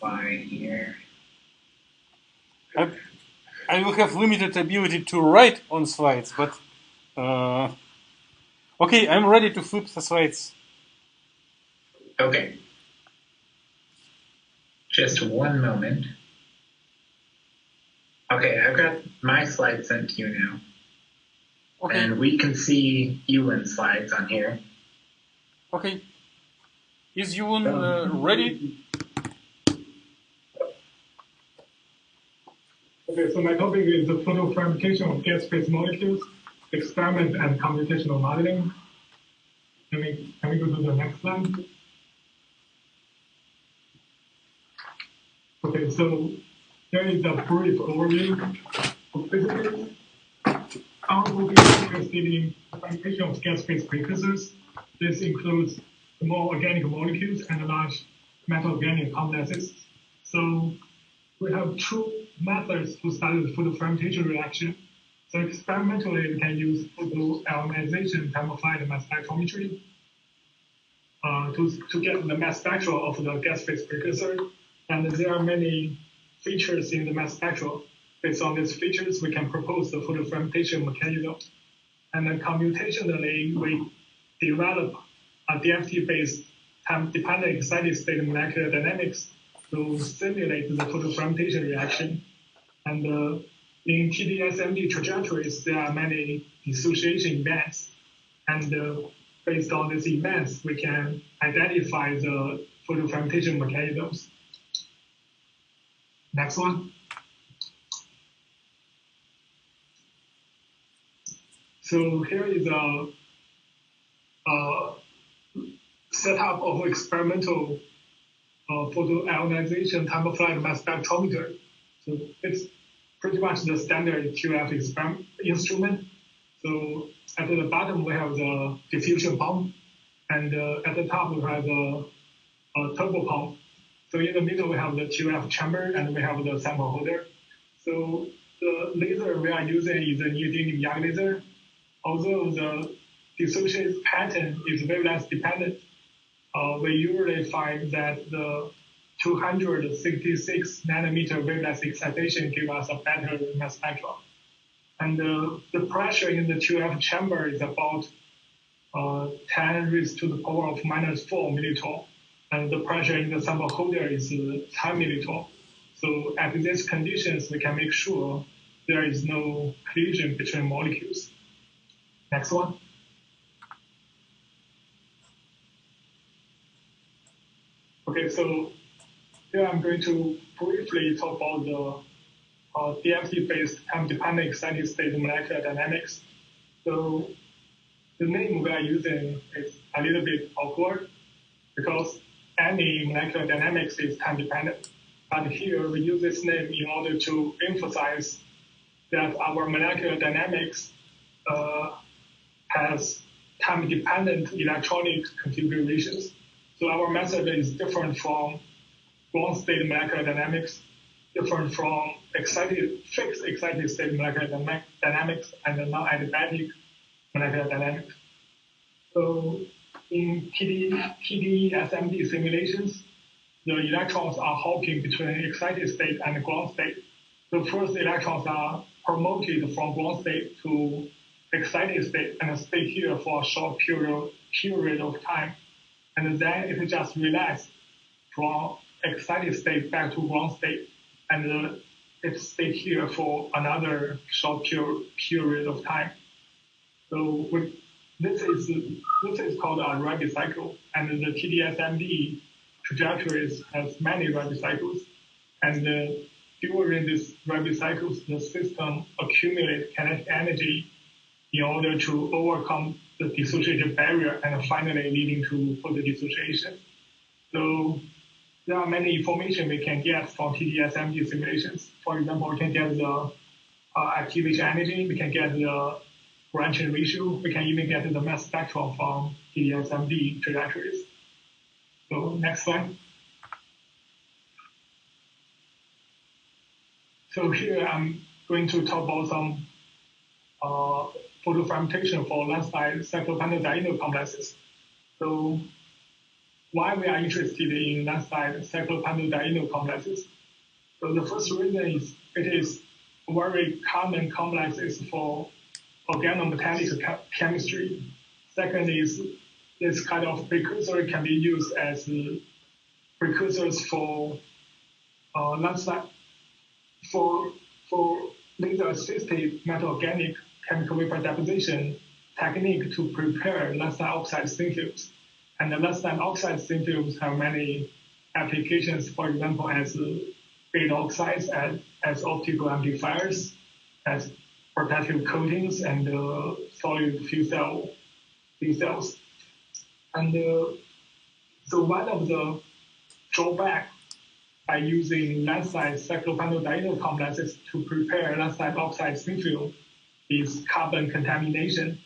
Fine here. I will have limited ability to write on slides, but okay, I'm ready to flip the slides. Okay. Just one moment. Okay, I've got my slides sent to you now. Okay. And we can see Ewan's slides on here. Okay. Is Ewan ready? Okay, so my topic is the photofragmentation of gas-phase molecules, experiment and computational modeling. Can we go to the next slide? Okay, so here is a brief overview of physics. Our group is interested in the fragmentation of gas-phase precursors. This includes small organic molecules and large metal-organic complexes. So we have two methods to study the photofragmentation reaction. So experimentally, we can use photoionization time-of-flight mass spectrometry to get the mass spectra of the gas phase precursor. And there are many features in the mass spectra. Based on these features, we can propose the photofragmentation mechanism. And then computationally, we develop a DFT-based time-dependent excited state molecular dynamics to simulate the photofragmentation reaction. And in TDESMD trajectories, there are many dissociation events. And based on these events, we can identify the photofragmentation mechanisms. Next one. So here is a setup of experimental photoionization time-of-flight mass spectrometer. So it's pretty much the standard QF instrument. So at the bottom, we have the diffusion pump, and at the top, we have the turbo pump. So in the middle, we have the QF chamber, and we have the sample holder. So the laser we are using is a neodymium young laser. Although the dissociation pattern is wavelength dependent, we usually find that the 266 nanometer wavelength excitation gives us a better mass spectrum. And the pressure in the QF chamber is about 10 raised to the power of -4 millitorr. And the pressure in the sample holder is 10 millitorr. So at these conditions, we can make sure there is no collision between molecules. Next one. Okay, so here I'm going to briefly talk about the DFT-based time-dependent excited state molecular dynamics. So the name we are using is a little bit awkward because any molecular dynamics is time-dependent. But here we use this name in order to emphasize that our molecular dynamics has time-dependent electronic configurations. So our method is different from ground-state molecular dynamics, different from fixed excited state molecular dynamics, and non-adiabatic molecular dynamics. So in TDESMD simulations, the electrons are hopping between excited state and ground state. The first electrons are promoted from ground state to excited state and stay here for a short period of time. And then it just relaxes from excited state back to ground state. And it stays here for another short period of time. So this is called a Rabi cycle. And the TDESMD trajectories has many Rabi cycles. And during these Rabi cycles, the system accumulates kinetic energy in order to overcome the dissociative barrier and finally leading to photodissociation. So there are many information we can get from TDESMD simulations. For example, we can get the activation energy, we can get the branching ratio, we can even get the mass spectrum from TDESMD trajectories. So next slide. So here I'm going to talk about some photofragmentation for lanthanide cyclopentadiene complexes. So why we are interested in lanthanide cyclopentadiene complexes. So the first reason is it is a very common complexes for organometallic chemistry. Second is this kind of precursor can be used as precursors for lanthanide for laser-assisted metal organic chemical vapor deposition technique to prepare lanthanide oxide thin films. And the lanthanide oxide thin films have many applications, for example, as beta oxides, as optical amplifiers, as protective coatings, and solid fuel cells. And so one of the drawbacks by using lanthanide cyclopentadiene complexes to prepare lanthanide oxide thin film is carbon contamination.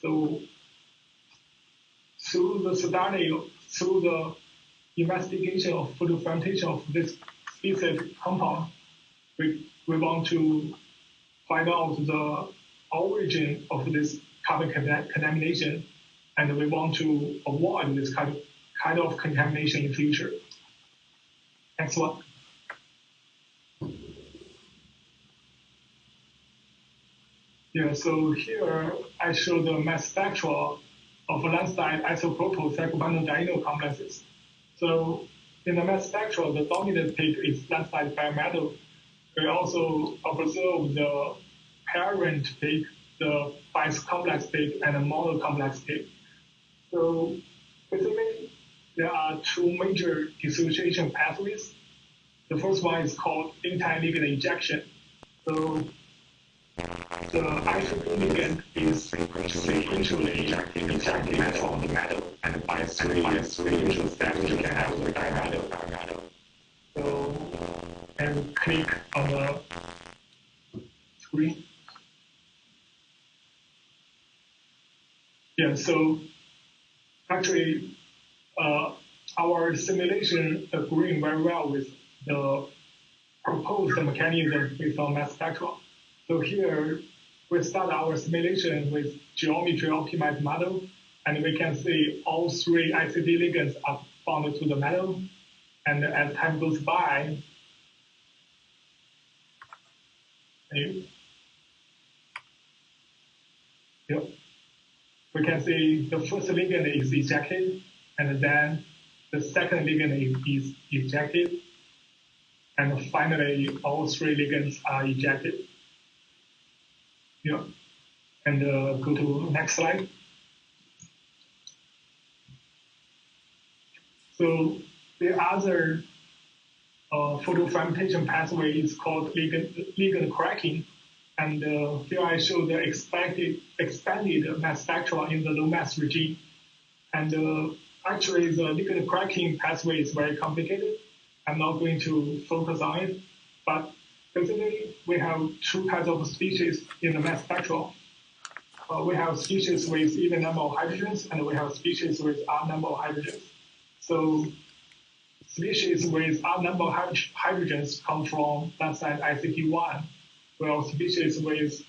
So through the investigation of photofermentation of this specific compound, we want to find out the origin of this carbon contamination, and we want to avoid this kind of contamination in future. Next one. Yeah, so here I show the mass spectra of lanthanide isopropyl cyclopentadiene complexes. So in the mass spectra, the dominant peak is lanthanide bimetal. We also observe the parent peak, the bis-complex peak, and the monocomplex peak. So basically, there are two major dissociation pathways. The first one is called anti-ligand ejection. So the ICP ligand is sequentially ejecting metal from the metal, and by three neutral steps, you can have the dimetal. So, and click on the screen. Yeah, so actually, our simulation agreeing very well with the proposed mechanism based on mass spectra. So here, we start our simulation with geometry optimized model, and we can see all three ICP ligands are bound to the metal. And as time goes by, we can see the first ligand is ejected, and then the second ligand is ejected, and finally all three ligands are ejected. Yeah, and go to next slide. So the other photofermentation pathway is called ligand cracking. And here I show the expanded mass spectra in the low mass regime. And actually, the ligand cracking pathway is very complicated. I'm not going to focus on it, but basically, we have two kinds of species in the mass spectrum. We have species with even number of hydrogens, and we have species with odd number of hydrogens. So species with odd number of hydrogens come from lanthanide ICP1, while species with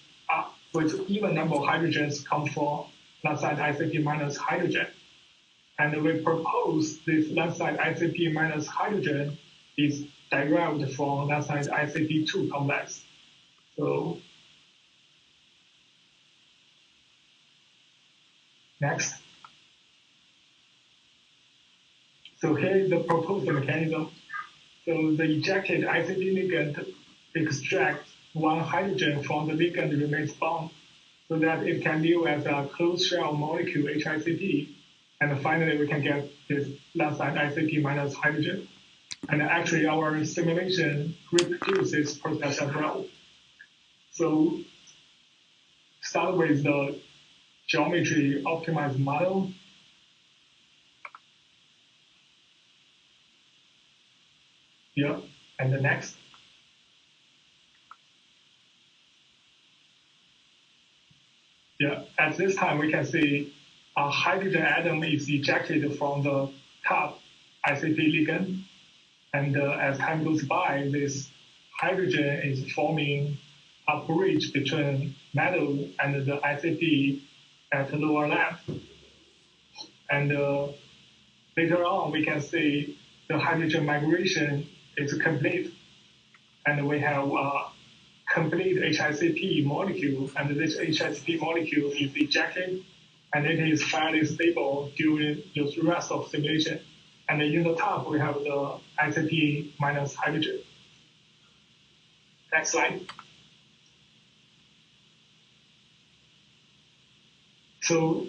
even number of hydrogens come from lanthanide ICP minus hydrogen. And we propose this lanthanide ICP minus hydrogen is derived from lanthanide ICP2 complex. So next. So here is the proposed mechanism. So the ejected ICP ligand extracts one hydrogen from the ligand remains bound so that it can live as a closed shell molecule HICP. And finally, we can get this lanthanide ICP minus hydrogen. And actually, our simulation reproduces this process as well. So start with the geometry optimized model. Yeah, and the next. Yeah, at this time, we can see a hydrogen atom is ejected from the top ICP ligand. And as time goes by, this hydrogen is forming a bridge between metal and the ICP at the lower left. And later on, we can see the hydrogen migration is complete. And we have a complete HICP molecule, and this HICP molecule is ejected, and it is fairly stable during the rest of simulation. And in the top, we have the ICP minus hydrogen. Next slide. So